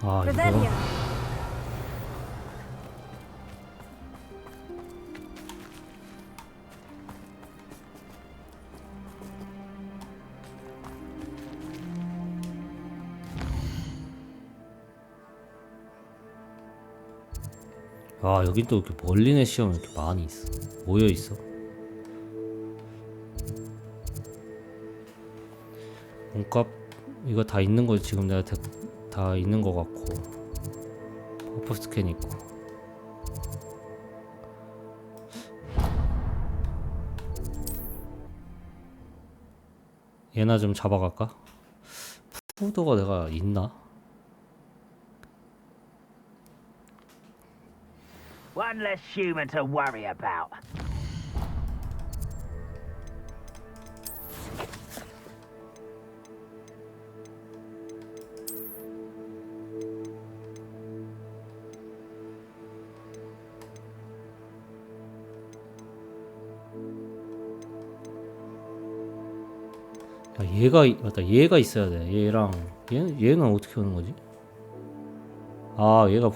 아 이거 아 여긴 또 이렇게 멀리네 시험이 이렇게 많이 있어. 모여 있어. 몸값 이거 다 있는 거 지금 내가 다 있는 거 같고 버프 스캔 있고. 얘나 좀 잡아갈까? 푸드가 내가 있나? One less human to worry about. 야, 얘가 맞다. 얘가 있어야 돼. 얘랑 얘는 어떻게 오는 거지? 아 얘가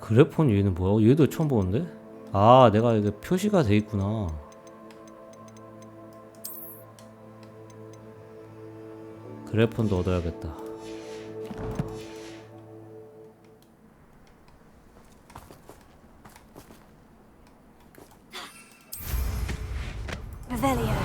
그래폰 얘는 뭐야? 얘도 처음 보는데? 아 내가 이게 표시가 돼 있구나. 그래폰도 얻어야겠다. Revelio.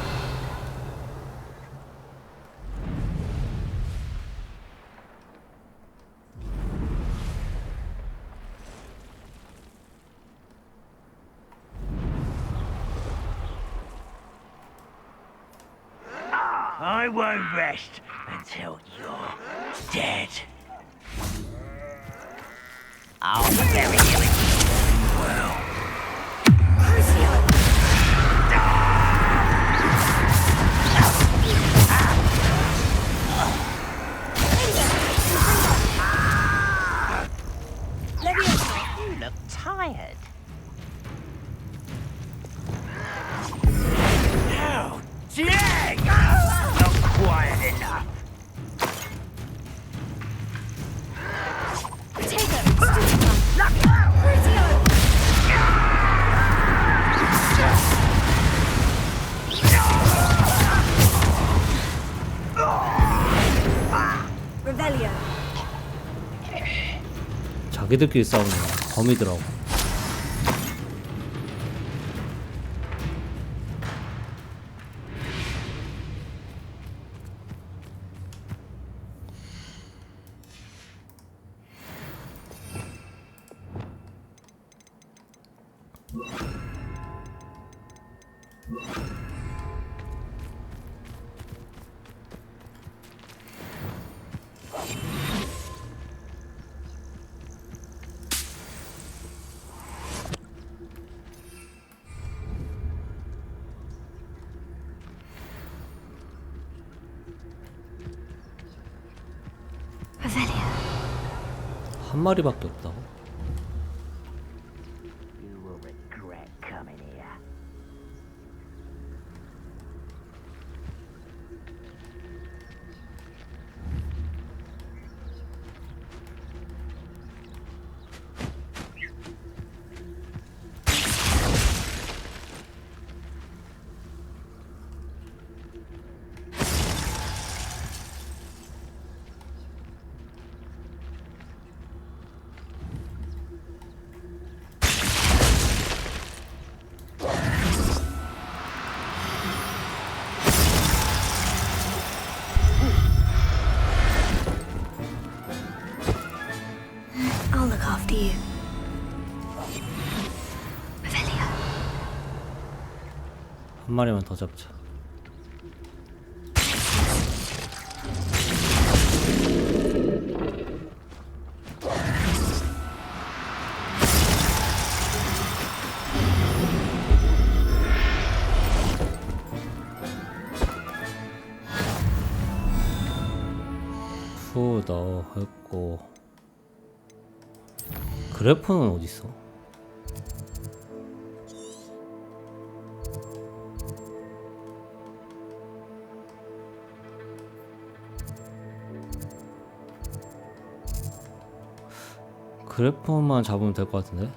I won't rest until you're dead. I'll bury you in the world. You look tired. How dare you! Not quiet enough. Revelio. 자기들끼리 싸우는 거미더라고. Revelio. 한 마리밖에 없다고? You will regret coming here. I'll look after you. Revelio. 한 마리만 더 잡자. 푸 너 했고 그래프는 어딨어? 그래폰만 잡으면 될 것 같은데.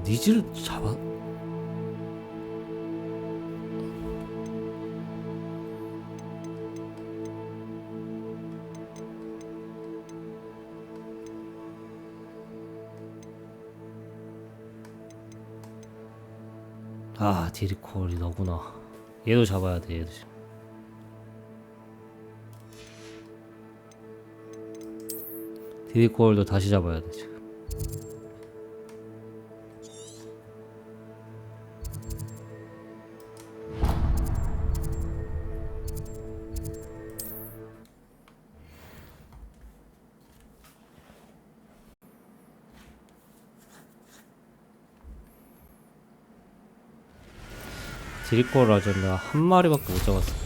니즈를 잡아. 아, 디리콜이 너구나. 얘도 잡아야 돼. 얘도 지금. 디리콜도 다시 잡아야 돼 지금. 디리콜 아전나 한 마리밖에 못 잡았어.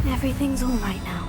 Everything's all right now.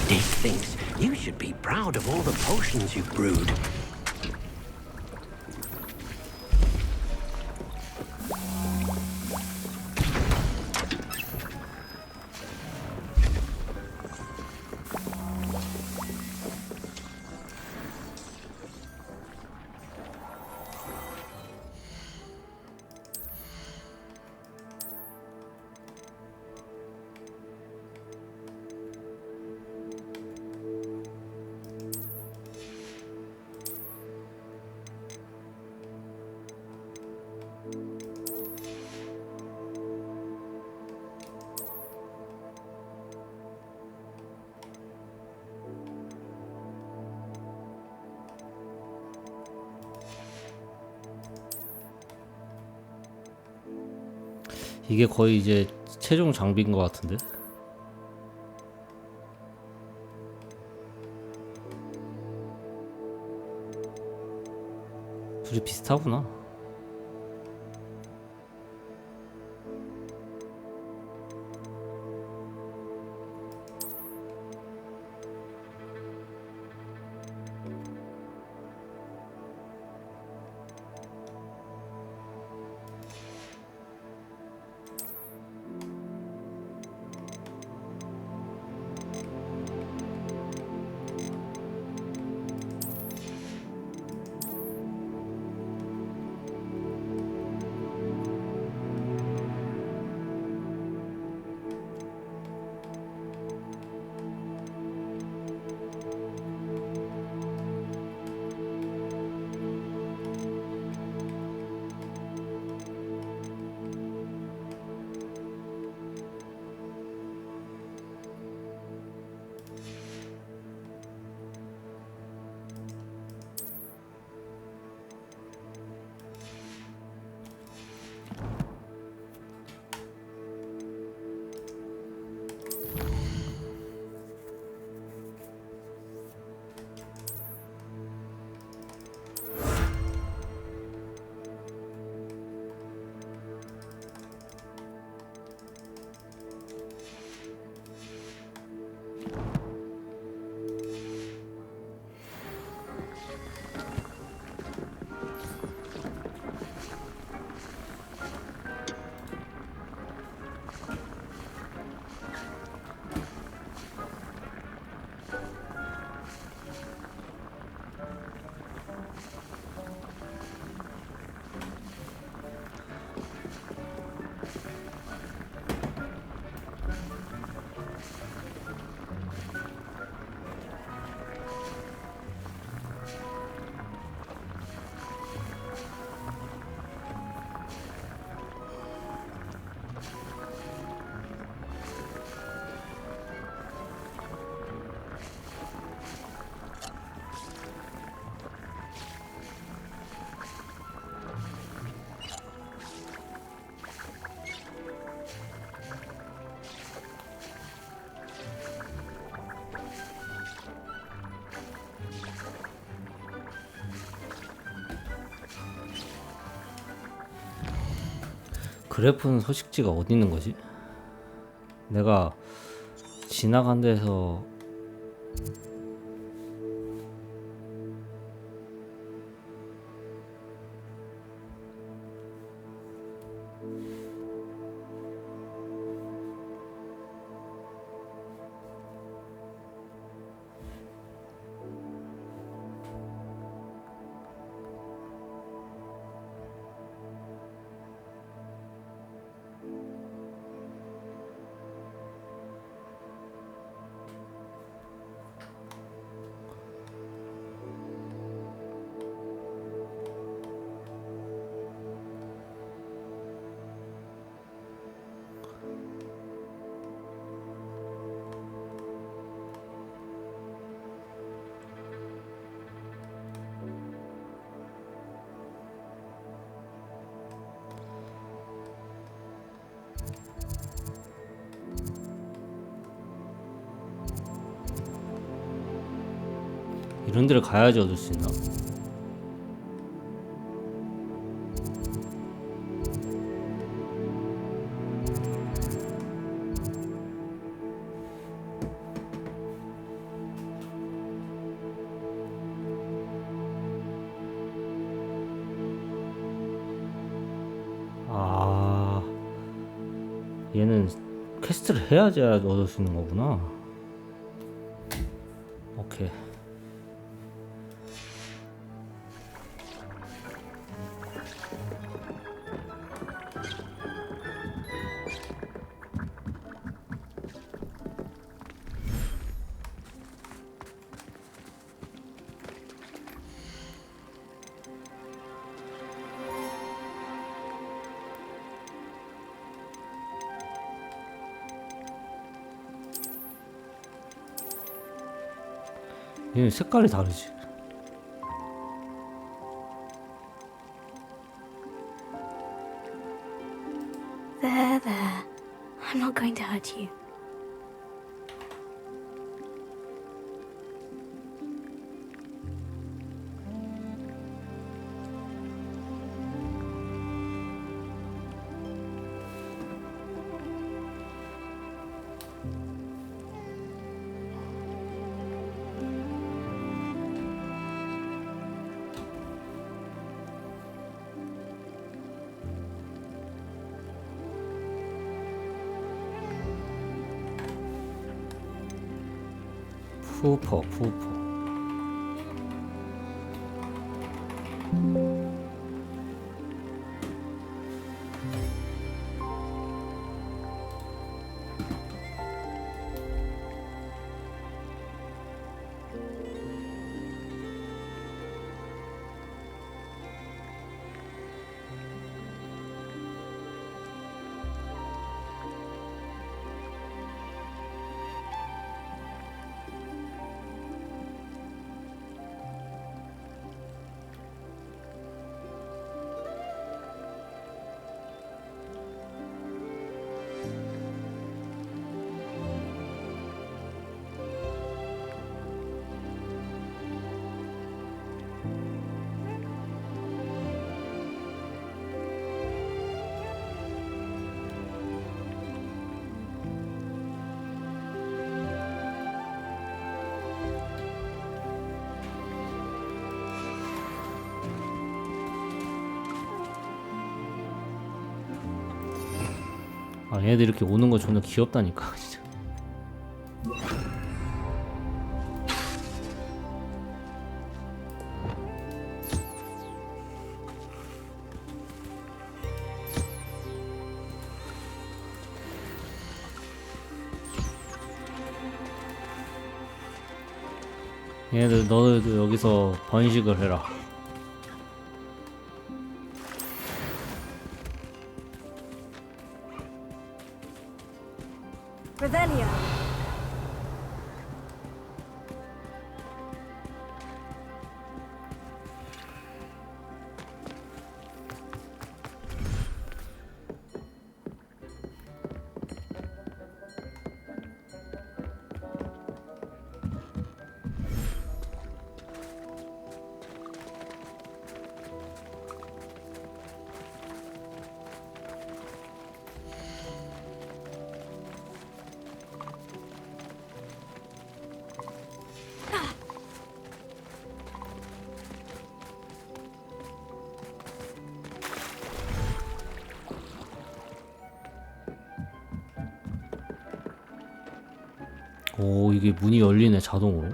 Dick thinks you should be proud of all the potions you've brewed. 이게 거의 이제 최종 장비인 것 같은데. 둘이 비슷하구나. 그래프는 소식지가 어디 있는 거지? 내가 지나간 데서 이런 데를 가야지 얻을 수 있나? 아, 얘는 퀘스트를 해야지 얻을 수 있는 거구나. 오케이. 얘는 색깔이 다르지. There. I'm not going to hurt you. 푸퍼. 아, 얘네들 이렇게 오는 거 존나 귀엽다니까 진짜. 얘네들 너희도 여기서 번식을 해라. Revelio. 오, 이게 문이 열리네, 자동으로.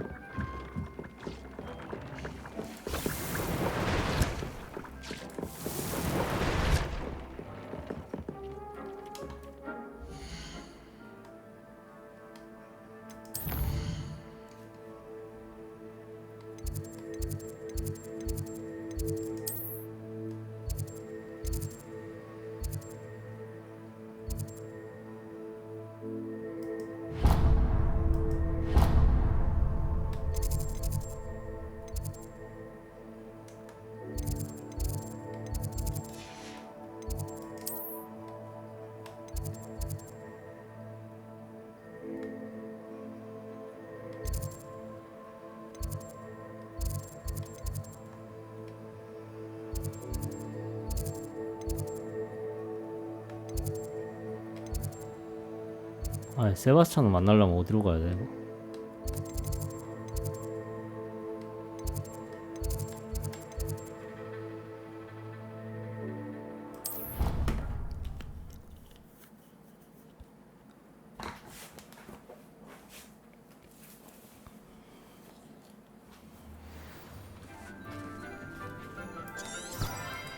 아, 세바스찬을 만나려면 어디로 가야 돼, 이거?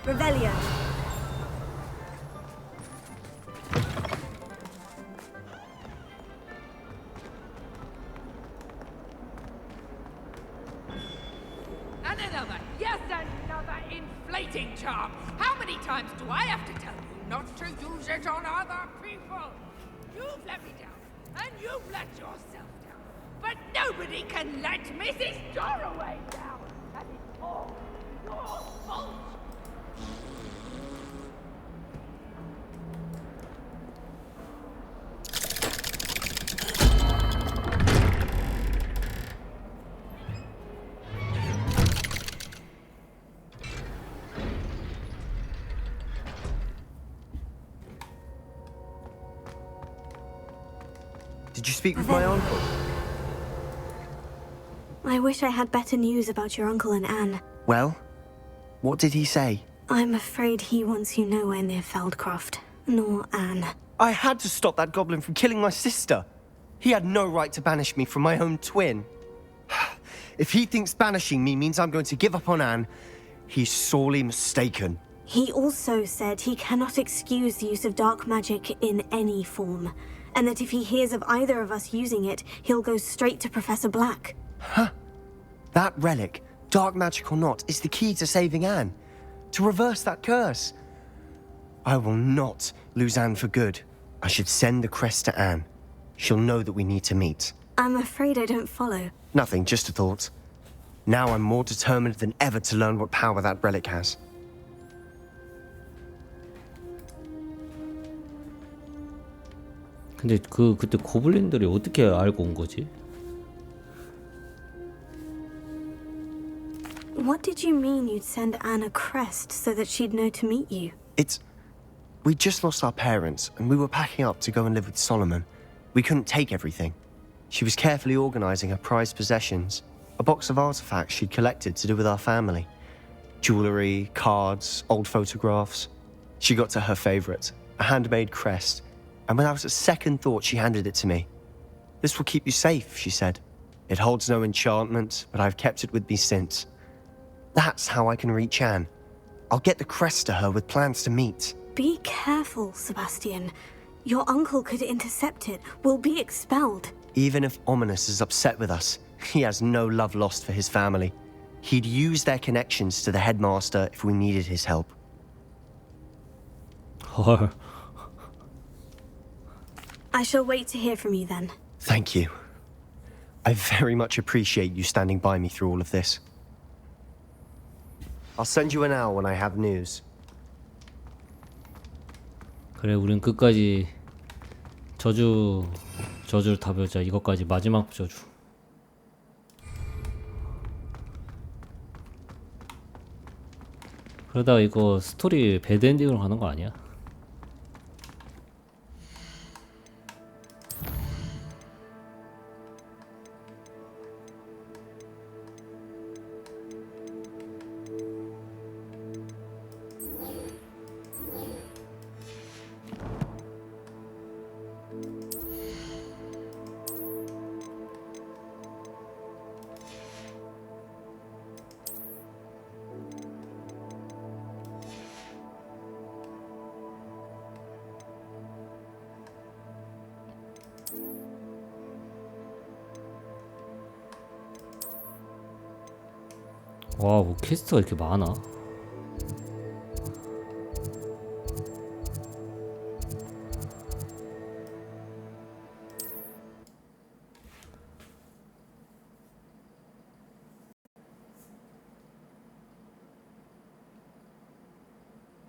Revelio. And another, yes, another inflating charm. How many times do I have to tell you not to use it on other people? You've let me down, and you've let yourself down. But nobody can let Mrs. Doroway down. And it's all your fault. Did you speak with my uncle? I wish I had better news about your uncle and Anne. Well, what did he say? I'm afraid he wants you nowhere near Feldcroft, nor Anne. I had to stop that goblin from killing my sister. He had no right to banish me from my own twin. If he thinks banishing me means I'm going to give up on Anne, he's sorely mistaken. He also said he cannot excuse the use of dark magic in any form, and that if he hears of either of us using it, he'll go straight to Professor Black. That relic, dark magic or not, is the key to saving Anne. To reverse that curse. I will not lose Anne for good. I should send the crest to Anne. She'll know that we need to meet. I'm afraid I don't follow. Nothing, just a thought. Now I'm more determined than ever to learn what power that relic has. 근데 그때 고블린들이 어떻게 알고 온 거지? What did you mean you'd send Anne a crest so that she'd know to meet you? We just lost our parents, and we were packing up to go and live with Solomon. We couldn't take everything. She was carefully organizing her prized possessions, a box of artifacts she'd collected to do with our family. Jewelry, cards, old photographs. She got to her favorite, a handmade crest, and when I was at second thought, she handed it to me. This will keep you safe, she said. It holds no enchantment, but I've kept it with me since. That's how I can reach Anne. I'll get the crest to her with plans to meet. Be careful, Sebastian. Your uncle could intercept it. We'll be expelled. Even if Ominous is upset with us, he has no love lost for his family. He'd use their connections to the headmaster if we needed his help. 헐. I shall wait to hear from you then. Thank you. I very much appreciate you standing by me through all of this. I'll send you an owl when I have news. 그래, 우린 끝까지 저주를 다 배우자. 이것까지 마지막 저주. 그러다가 이거 스토리 배드엔딩으로 가는 거 아니야? 와, 뭐 퀘스트가 이렇게 많아?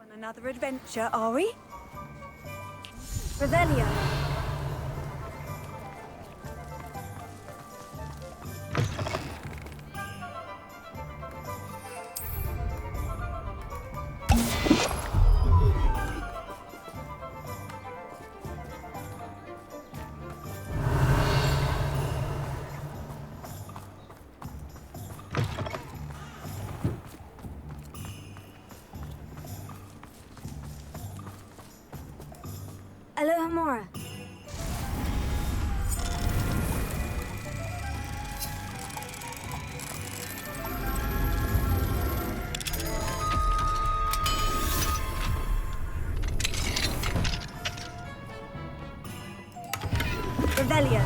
On another adventure, are we? Revelio. Aloha Mora. Revelio.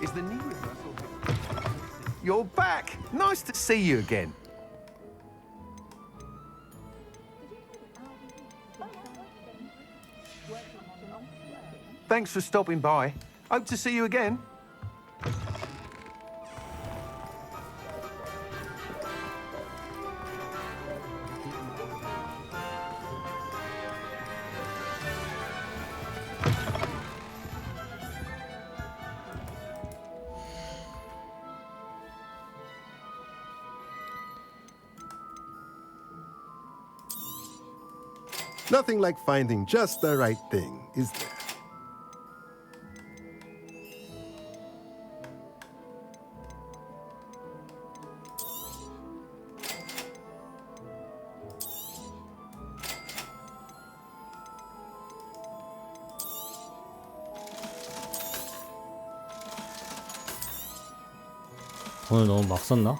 Is the new rehearsal? You're back! Nice to see you again. Thanks for stopping by. Hope to see you again. Nothing like finding just the right thing, is there? 오늘 너무 막 썼나?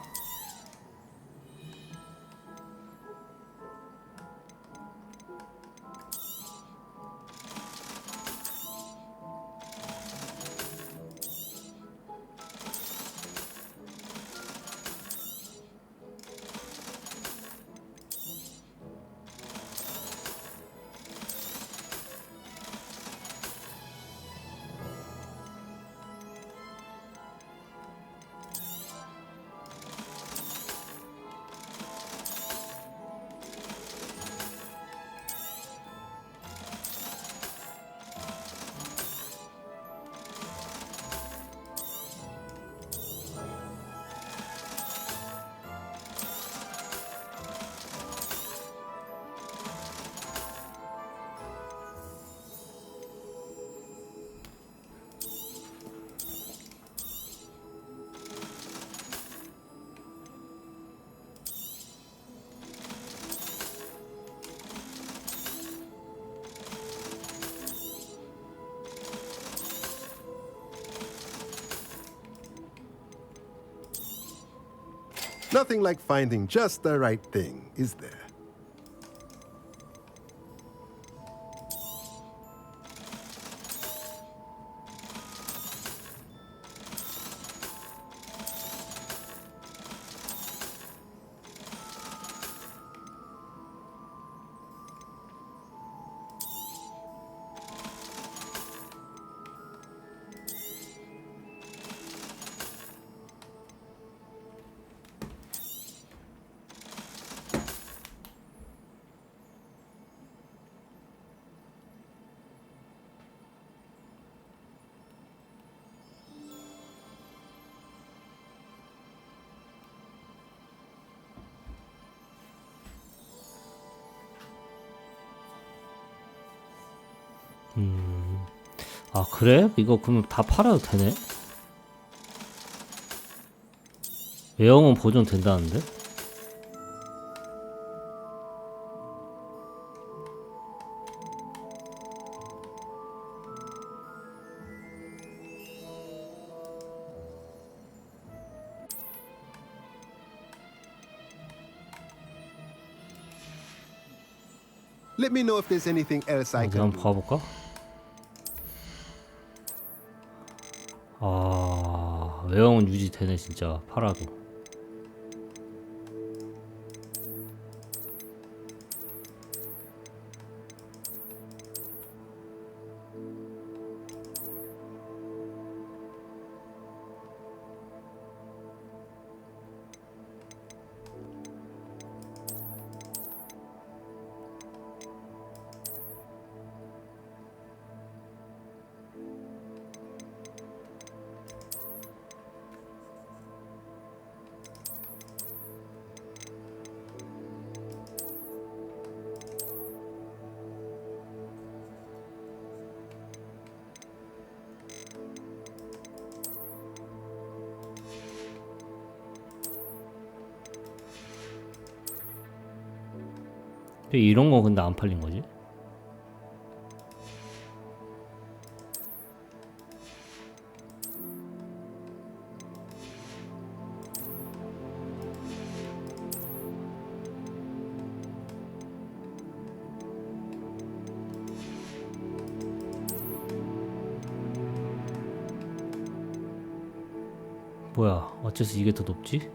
Nothing like finding just the right thing, is there? 아 그래? 이거 그러면 다 팔아도 되네? 외형은 보존된다는데? Let me know if there's anything else I 어디 can 한번 do. 가볼까? 아 외형은 유지되네 진짜 팔아도. 근데 이런 거 근데 안 팔린 거지? 뭐야 어째서 이게 더 높지?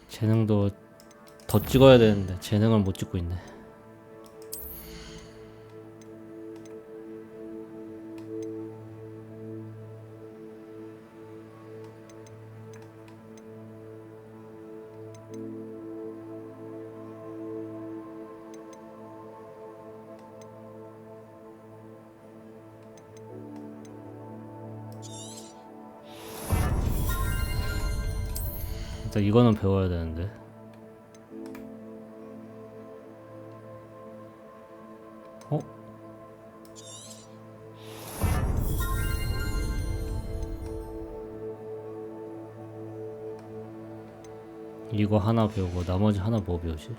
재능도 더 찍어야 되는데 재능을 못 찍고 있네. 일단 이거는 배워야 되는데. 어? 이거 하나 배우고 나머지 하나 뭐 배우지?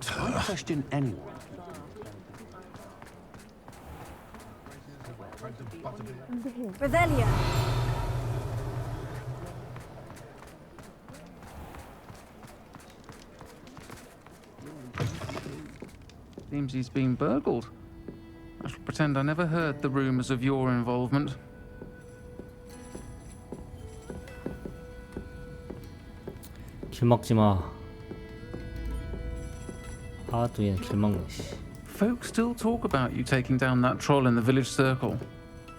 Don't question anyone. Revelio. Seems he's been burgled. I shall pretend I never heard the rumors of your involvement. 길 막지 마. 아, 또 얘는 길 막네. 씨. Folks still talk about you taking down that troll in the village circle.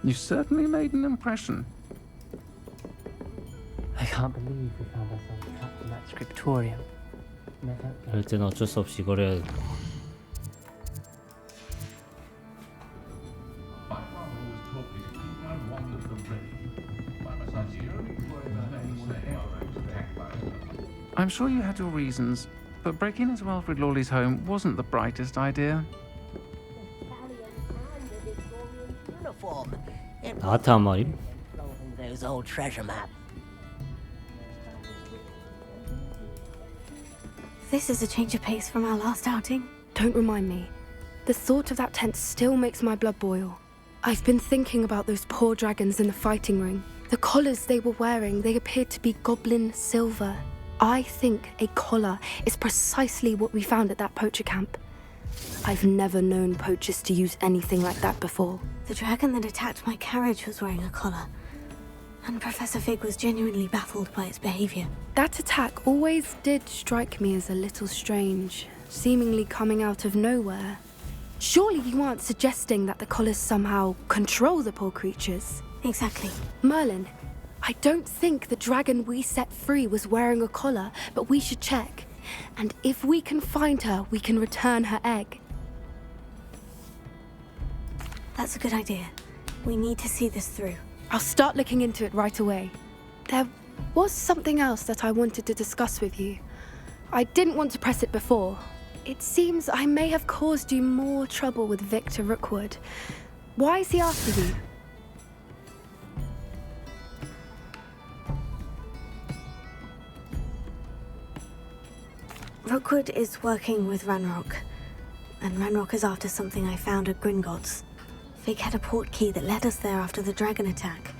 You certainly made an impression. I can't believe we found ourselves trapped in that scriptorium. 이럴 때는 어쩔 수 없이 이걸 해야 돼. I'm sure you had your reasons, but breaking into Alfred Lawley's home wasn't the brightest idea. Uniform. It 나한테 한 말임? those old treasure maps. This is a change of pace from our last outing. Don't remind me. The thought of that tent still makes my blood boil. I've been thinking about those poor dragons in the fighting ring. The collars they were wearing, they appeared to be goblin silver. I think a collar is precisely what we found at that poacher camp. I've never known poachers to use anything like that before. The dragon that attacked my carriage was wearing a collar, and Professor Fig was genuinely baffled by its behavior. That attack always did strike me as a little strange, seemingly coming out of nowhere. Surely you aren't suggesting that the collars somehow control the poor creatures? Exactly. Merlin, I don't think the dragon we set free was wearing a collar, but we should check. And if we can find her, we can return her egg. That's a good idea. We need to see this through. I'll start looking into it right away. There was something else that I wanted to discuss with you. I didn't want to press it before. It seems I may have caused you more trouble with Victor Rookwood. Why is he after you? Rookwood is working with Ranrock, and Ranrock is after something I found at Gringotts. Fig had a portkey that led us there after the dragon attack.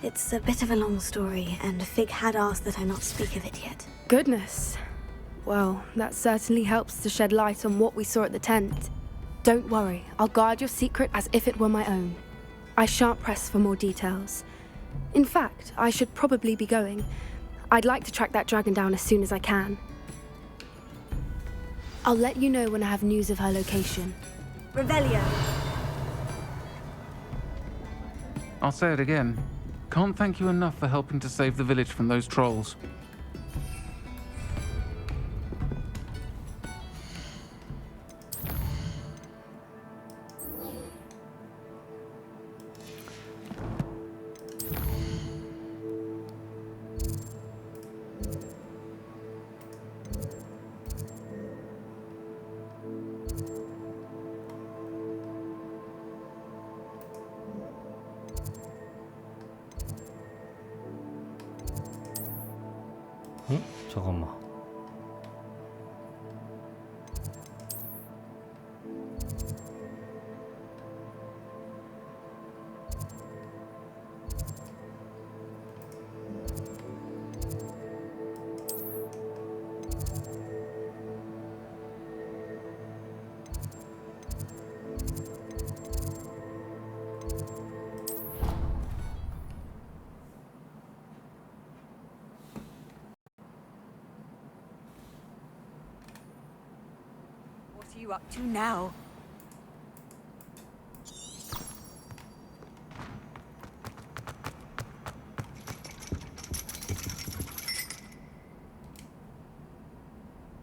It's a bit of a long story, and Fig had asked that I not speak of it yet. Goodness. Well, that certainly helps to shed light on what we saw at the tent. Don't worry, I'll guard your secret as if it were my own. I shan't press for more details. In fact, I should probably be going. I'd like to track that dragon down as soon as I can. I'll let you know when I have news of her location. Revelio. I'll say it again. Can't thank you enough for helping to save the village from those trolls. 응? 잠깐만. What are you up to now?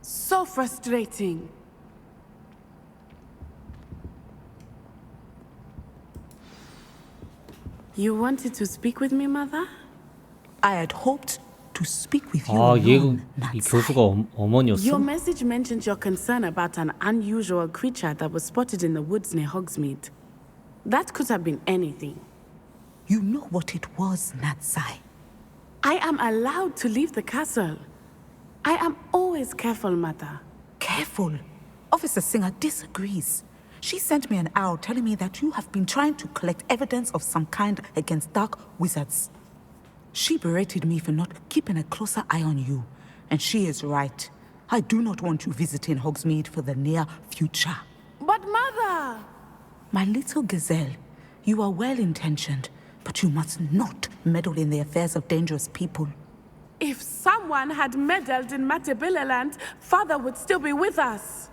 So frustrating. You wanted to speak with me, Mother? I had hoped to speak with you 아, 얘, alone, 이 Natsai. 교수가 Your 어머니였어? message mentioned your concern about an unusual creature that was spotted in the woods near Hogsmeade. That could have been anything. You know what it was, Natsai. I am allowed to leave the castle. I am always careful, Mother. Careful. Officer Singer disagrees. She sent me an owl telling me that you have been trying to collect evidence of some kind against dark wizards. She berated me for not keeping a closer eye on you. And she is right. I do not want you visiting Hogsmeade for the near future. But Mother! My little gazelle, you are well-intentioned, but you must not meddle in the affairs of dangerous people. If someone had meddled in Matabeleland, Father would still be with us.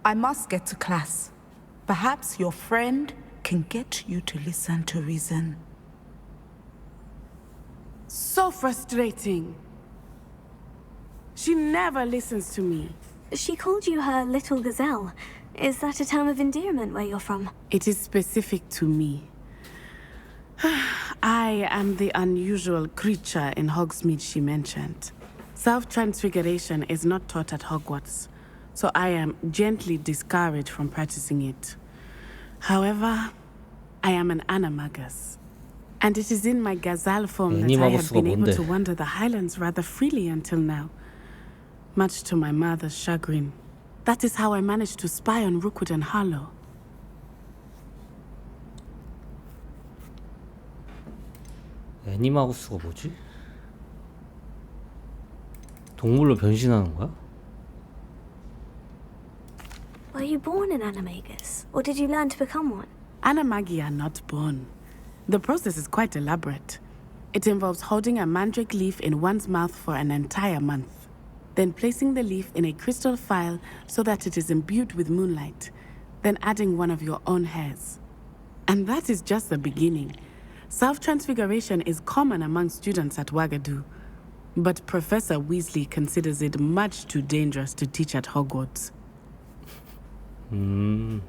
I must get to class. Perhaps your friend can get you to listen to reason. So frustrating. She never listens to me. She called you her little gazelle. Is that a term of endearment where you're from? It is specific to me. I am the unusual creature in Hogsmeade she mentioned. Self-transfiguration is not taught at Hogwarts, so I am gently discouraged from practicing it. However, I am an animagus, and it is in my gazelle form that I have been able to wander the Highlands rather freely until now. Much to my mother's chagrin. That is how I managed to spy on Rookwood and Harlow. 애니마구스가 뭐지? 동물로 변신하는 거야? Were you born an animagus, or did you learn to become one? Animagi are not born. The process is quite elaborate. It involves holding a mandrake leaf in one's mouth for an entire month, then placing the leaf in a crystal phial so that it is imbued with moonlight, then adding one of your own hairs. And that is just the beginning. Self-transfiguration is common among students at Wagadu, but Professor Weasley considers it much too dangerous to teach at Hogwarts. Can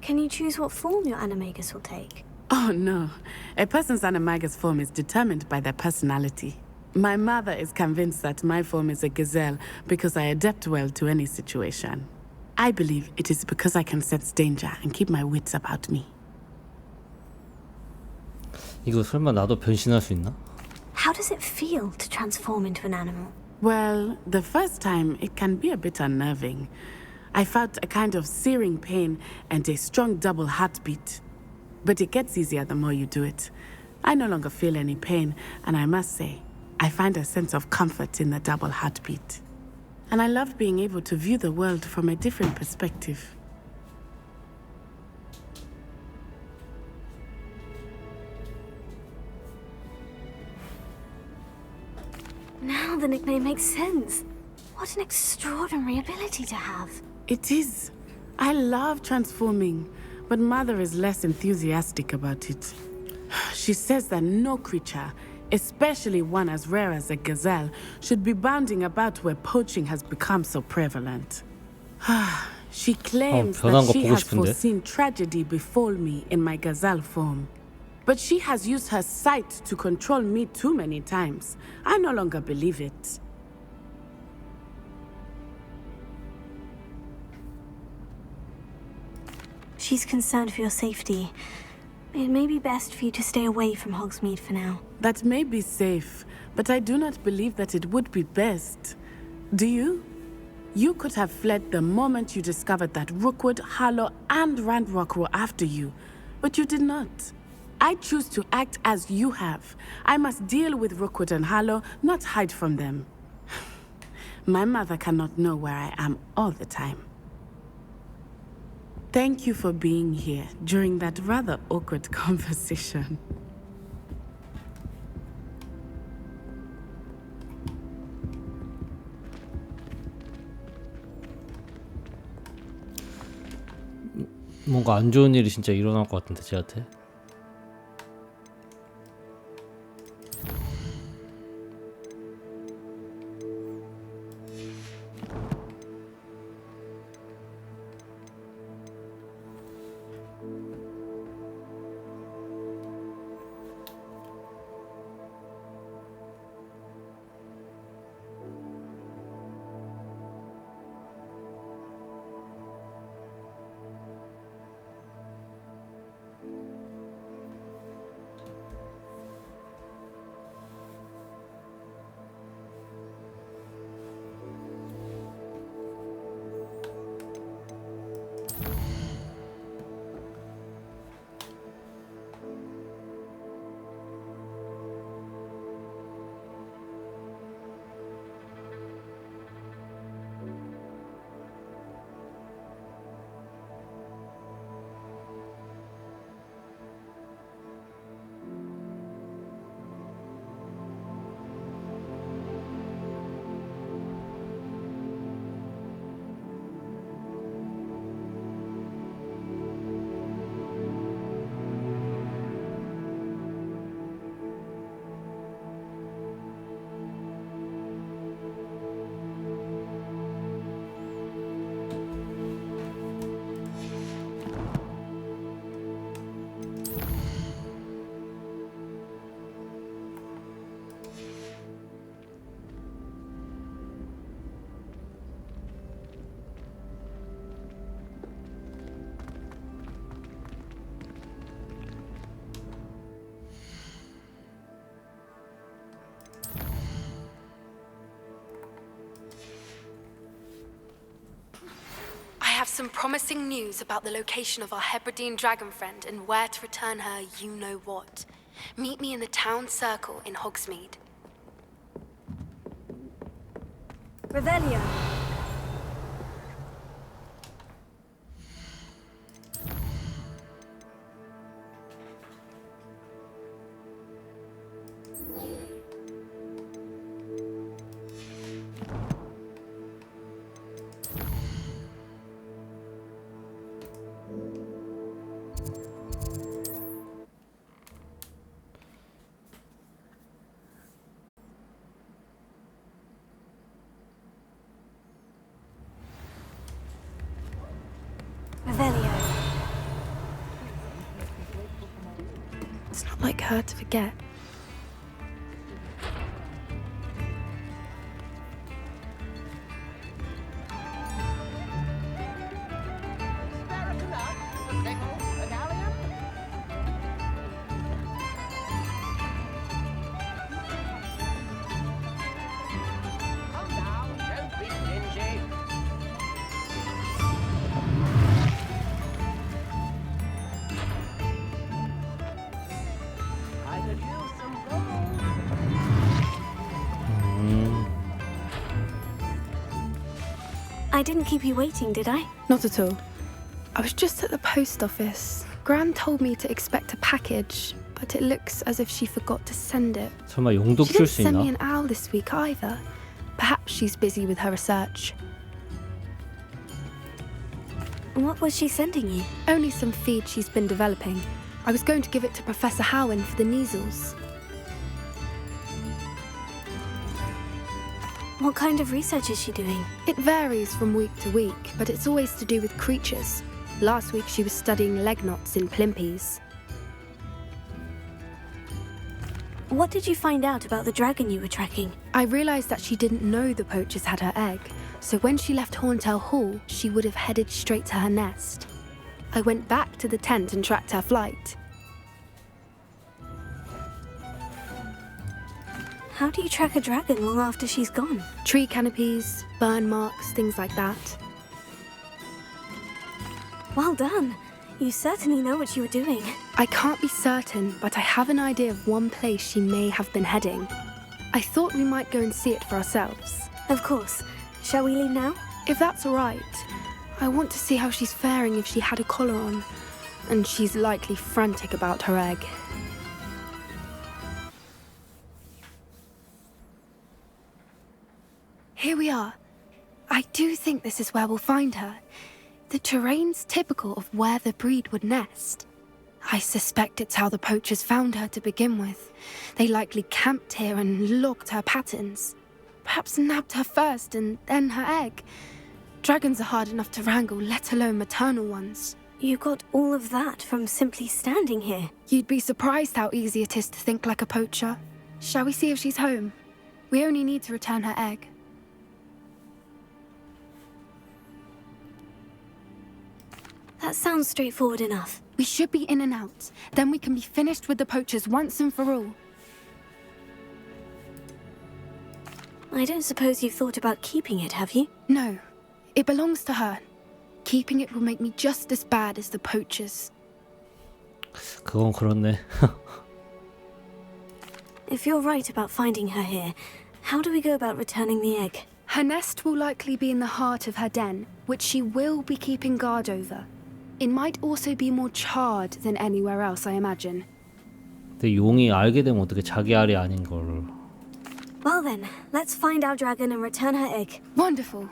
you choose what form your animagus will take? Oh no, a person's animagus form is determined by their personality. My mother is convinced that my form is a gazelle because I adapt well to any situation. I believe it is because I can sense danger and keep my wits about me. 이거 설마 나도 변신할 수 있나? How does it feel to transform into an animal? Well, the first time it can be a bit unnerving. I felt a kind of searing pain and a strong double heartbeat. But it gets easier the more you do it. I no longer feel any pain, and I must say, I find a sense of comfort in the double heartbeat. And I love being able to view the world from a different perspective. Now the nickname makes sense. What an extraordinary ability to have. It is. I love transforming, but Mother is less enthusiastic about it. She says that no creature, especially one as rare as a gazelle, should be bounding about where poaching has become so prevalent. She claims that she has foreseen tragedy befall me in my gazelle form. But she has used her sight to control me too many times. I no longer believe it. She's concerned for your safety. It may be best for you to stay away from Hogsmeade for now. That may be safe, but I do not believe that it would be best. Do you? You could have fled the moment you discovered that Rookwood, Harlow, and Ranrock were after you, but you did not. I choose to act as you have. I must deal with Rookwood and Harlow, not hide from them. My mother cannot know where I am all the time. Thank you for being here during that rather awkward conversation. 뭔가 안 좋은 일이 진짜 일어날 것 같은데 쟤한테. some promising news about the location of our Hebridean dragon friend and where to return her you-know-what. Meet me in the town circle in Hogsmeade. Revelio. Revelio. It's not like her to forget. I didn't keep you waiting, did I? Not at all. I was just at the post office. Gran told me to expect a package, but it looks as if she forgot to send it. 설마 용돈 She 줄 didn't 수 send 있나? me an owl this week either. Perhaps she's busy with her research. What was she sending you? Only some feed she's been developing. I was going to give it to Professor Howen for the measles. What kind of research is she doing? It varies from week to week, but it's always to do with creatures. Last week she was studying leg knots in plimpies. What did you find out about the dragon you were tracking? I realised that she didn't know the poachers had her egg, so when she left Horntail Hall, she would have headed straight to her nest. I went back to the tent and tracked her flight. How do you track a dragon long after she's gone? Tree canopies, burn marks, things like that. Well done. You certainly know what you were doing. I can't be certain, but I have an idea of one place she may have been heading. I thought we might go and see it for ourselves. Of course. Shall we leave now? If that's all right. I want to see how she's faring if she had a collar on. And she's likely frantic about her egg. Here we are. I do think this is where we'll find her. The terrain's typical of where the breed would nest. I suspect it's how the poachers found her to begin with. They likely camped here and logged her patterns. Perhaps nabbed her first and then her egg. Dragons are hard enough to wrangle, let alone maternal ones. You got all of that from simply standing here. You'd be surprised how easy it is to think like a poacher. Shall we see if she's home? We only need to return her egg. That sounds straightforward enough. We should be in and out. Then we can be finished with the poachers once and for all. I don't suppose you've thought about keeping it, have you? No. It belongs to her. Keeping it will make me just as bad as the poachers. 그건 그렇네. If you're right about finding her here, how do we go about returning the egg? Her nest will likely be in the heart of her den, which she will be keeping guard over. It might also be more charred than anywhere else, I imagine. 근데 용이 알게 되면 어떻게 자기 알이 아닌 걸. Well then, let's find our dragon and return her egg. Wonderful.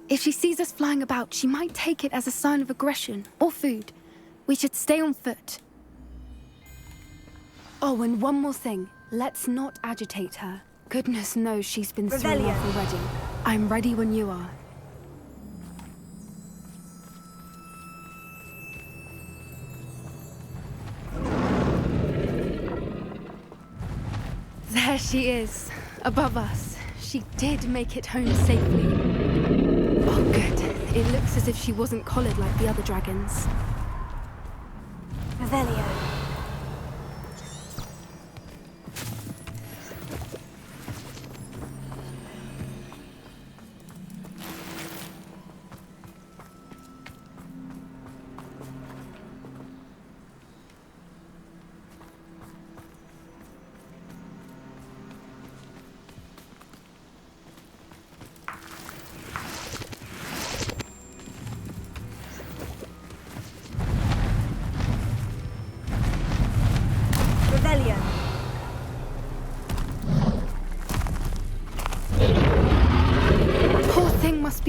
If she sees us flying about, she might take it as a sign of aggression or food. We should stay on foot. Oh, and one more thing. Let's not agitate her. Goodness knows she's been thrown off already. I'm ready when you are. There she is, above us. She did make it home safely. Oh, good. It looks as if she wasn't collared like the other dragons. Revelio.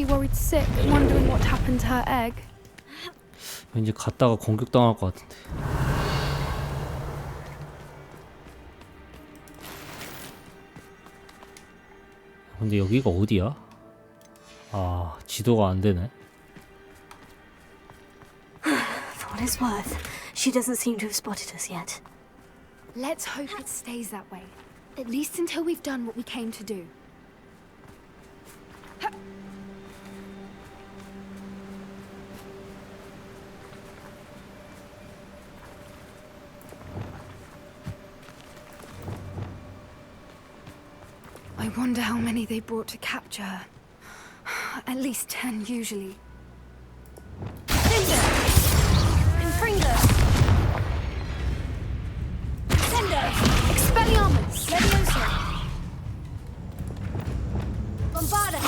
worried sick, wondering what happened to her egg. 왠지 갔다가 공격당할 것 같은데. 근데 여기가 어디야? 아, 지도가 안 되네. For what it's worth, she doesn't seem to have spotted us yet. Let's hope it stays that way. At least until we've done what we came to do. I wonder how many they brought to capture her. At least 10 usually. Cinder! Confringo! Sendo! Expelliarmus! Levioso! Bombarda!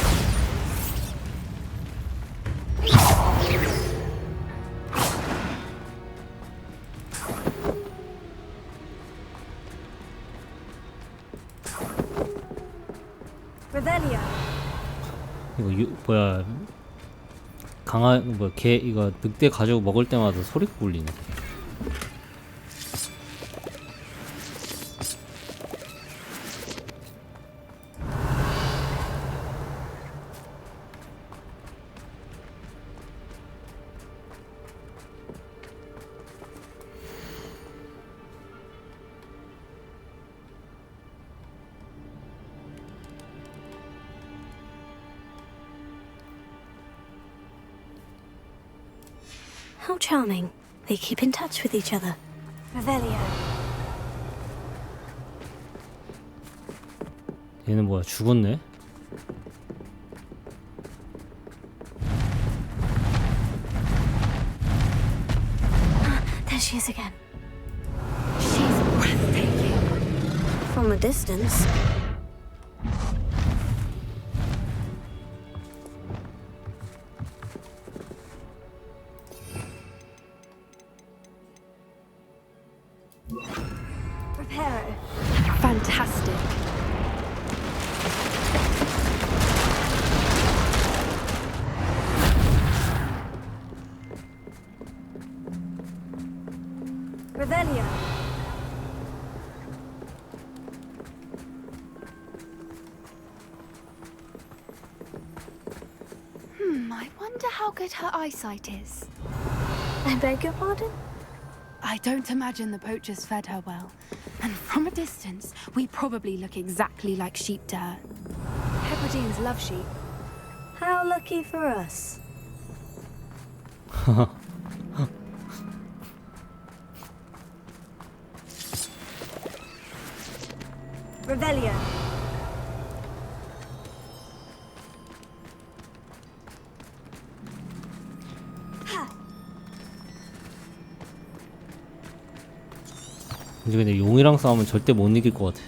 Revelio! 이거 뭐야? 개 이거 늑대 가지고 먹을 때마다 소리가 울리네. How charming. They keep in touch with each other. Revelio. 얘는 뭐야? 죽었네? There she is again. She's breathtaking. From a distance. Preparo. Fantastic. Revelio. I wonder how good her eyesight is. I beg your pardon? I don't imagine the poachers fed her well. And from a distance, we probably look exactly like sheep to her. Hebrideans love sheep. How lucky for us. Revelio. 이제 근데 용이랑 싸우면 절대 못 이길 것 같아.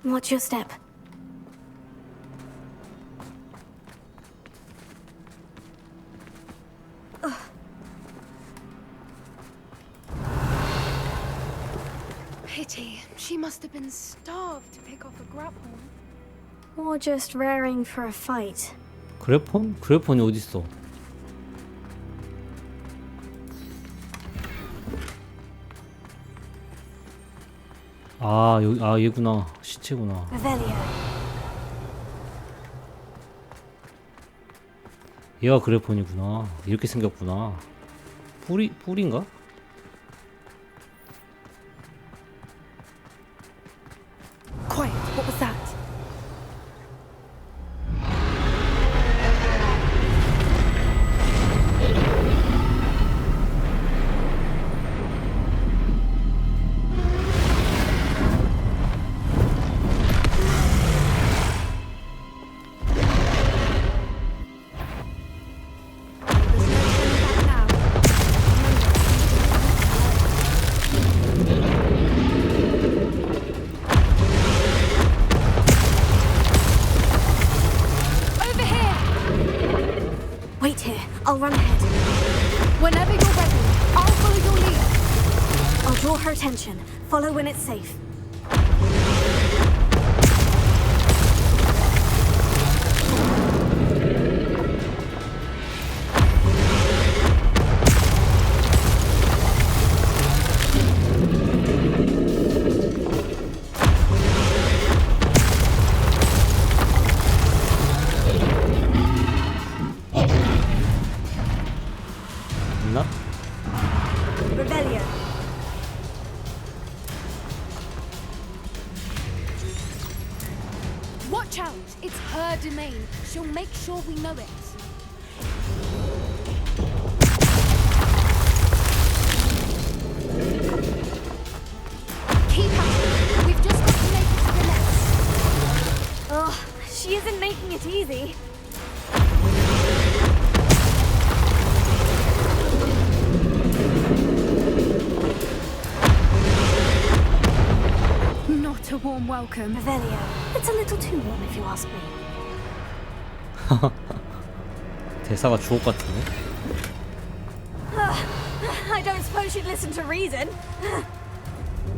Watch your step. Pity. She must have been starved to pick off a grapple. Or just raring for a fight. 그래폰? 그래폰이 어딨어? 아, 여기, 아, 얘구나. 시체구나. Revelio. 얘가 그래폰이구나. 이렇게 생겼구나. 뿔인가? Quiet. What was that? Wait here. I'll run ahead. Whenever you're ready, I'll follow your lead. I'll draw her attention. Follow when it's safe. Watch out! It's her domain. She'll make sure we know it. Keep at it. We've just got to make it to the nest. Oh, she isn't making it easy. Not a warm welcome. Revelio. It's a little too warm if you ask me. 대사가 주옥 같은데? I don't suppose you'd listen to reason.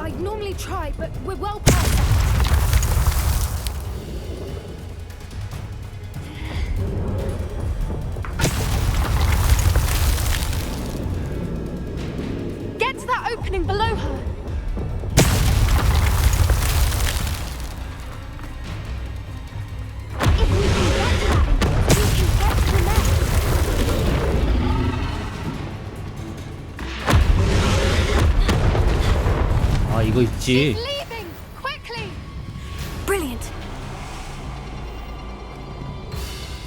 I'd normally try, but we're well past that. Get to that opening below her. If we can get to that entrance, we can get to the nest. 아 이거 있지. Leaving! Quickly! Brilliant.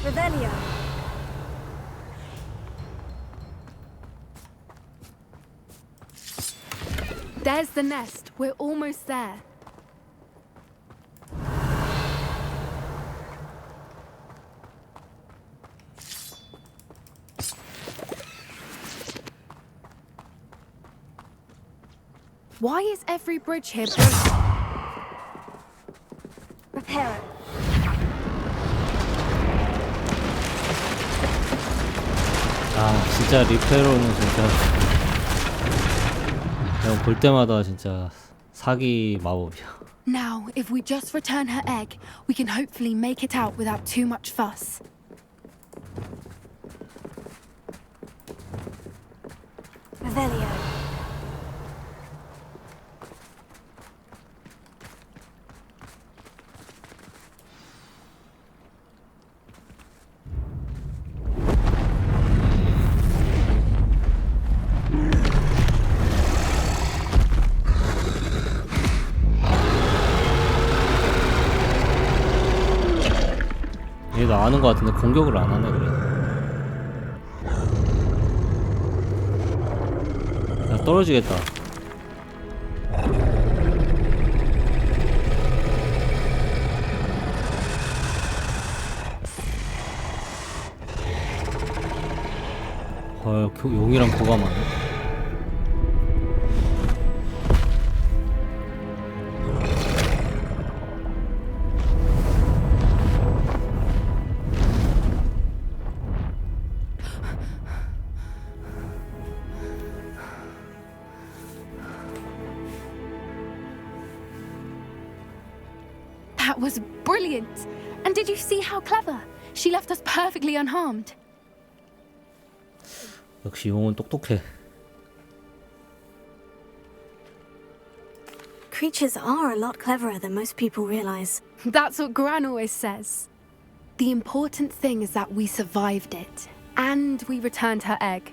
Revelio. There's the nest. We're almost there. Why is every bridge here broken? Repair it. 아 진짜 리페로는 진짜 그냥 볼 때마다 진짜 사기 마법이야. Now, if we just return her egg, we can hopefully make it out without too much fuss. Revelio. 얘도 아는 것 같은데 공격을 안 하네 그래. 야 떨어지겠다. 헐 용이랑 교감하네. That was brilliant! And did you see how clever? She left us perfectly unharmed. 역시 용은 똑똑해. Creatures are a lot cleverer than most people realize. That's what Gran always says. The important thing is that we survived it. And we returned her egg.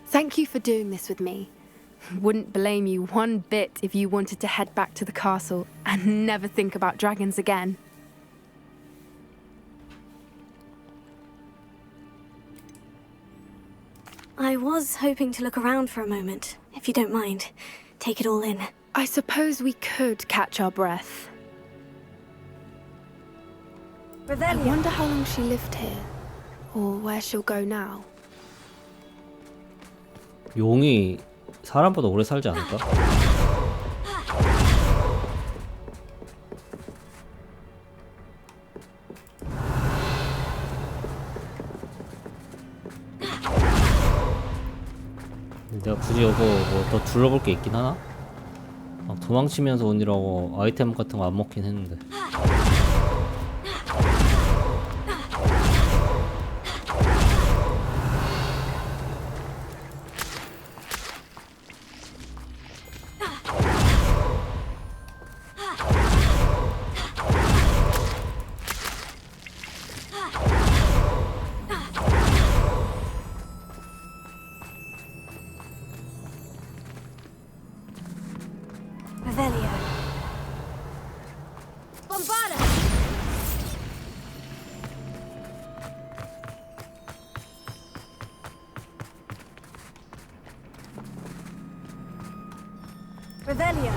Thank you for doing this with me. Wouldn't blame you one bit if you wanted to head back to the castle and never think about dragons again. I was hoping to look around for a moment, if you don't mind. Take it all in. I suppose we could catch our breath. I wonder how long she lived here, or where she'll go now. 용이 사람보다 오래 살지 않을까? 내가 굳이 이거 뭐 더 둘러볼 게 있긴 하나? 막 도망치면서 오느라고 아이템 같은 거 안 먹긴 했는데. Revelio.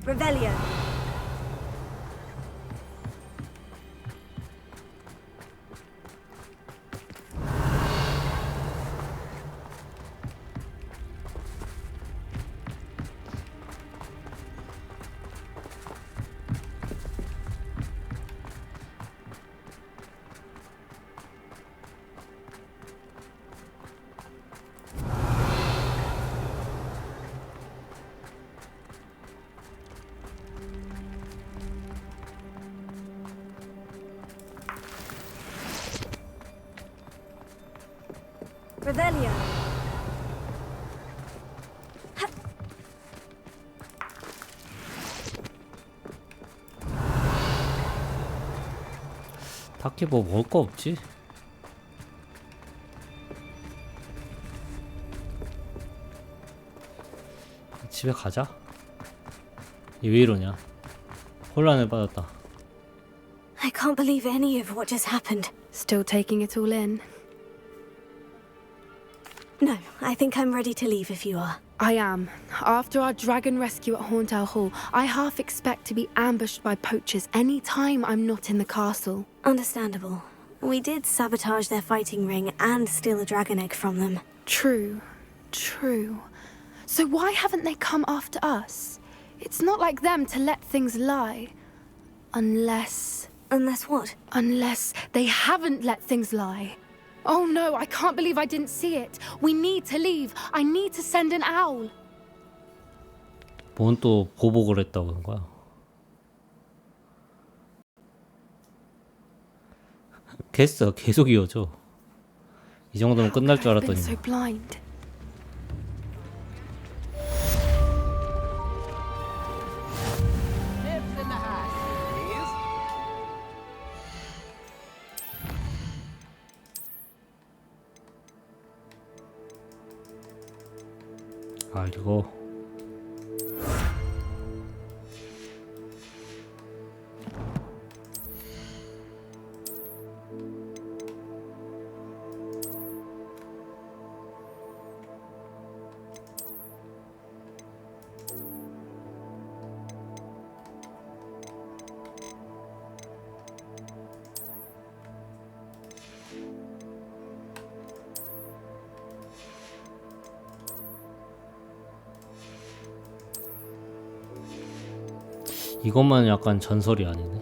Revelio. Revelio. 딱히 뭐 먹을 거 없지? 집에 가자. 얘 왜 이러냐? 혼란을 받았다. I can't believe any of what just happened. Still taking it all in. No, I think I'm ready to leave if you are. I am. After our dragon rescue at Hauntow Hall, I half expect to be ambushed by poachers any time I'm not in the castle. Understandable. We did sabotage their fighting ring and steal a dragon egg from them. True. True. So why haven't they come after us? It's not like them to let things lie. Unless... Unless what? Unless they haven't let things lie. Oh no, I can't believe I didn't see it. We need to leave. I need to send an owl. 뭔 또 보복을 했다고 하는 거야? 퀘스트가 계속 이어져. 이 정도면 끝날 줄 I've been 알았더니. so blind. Nibs in the hat, please. 아 이거 이것만 약간 전설이 아니네.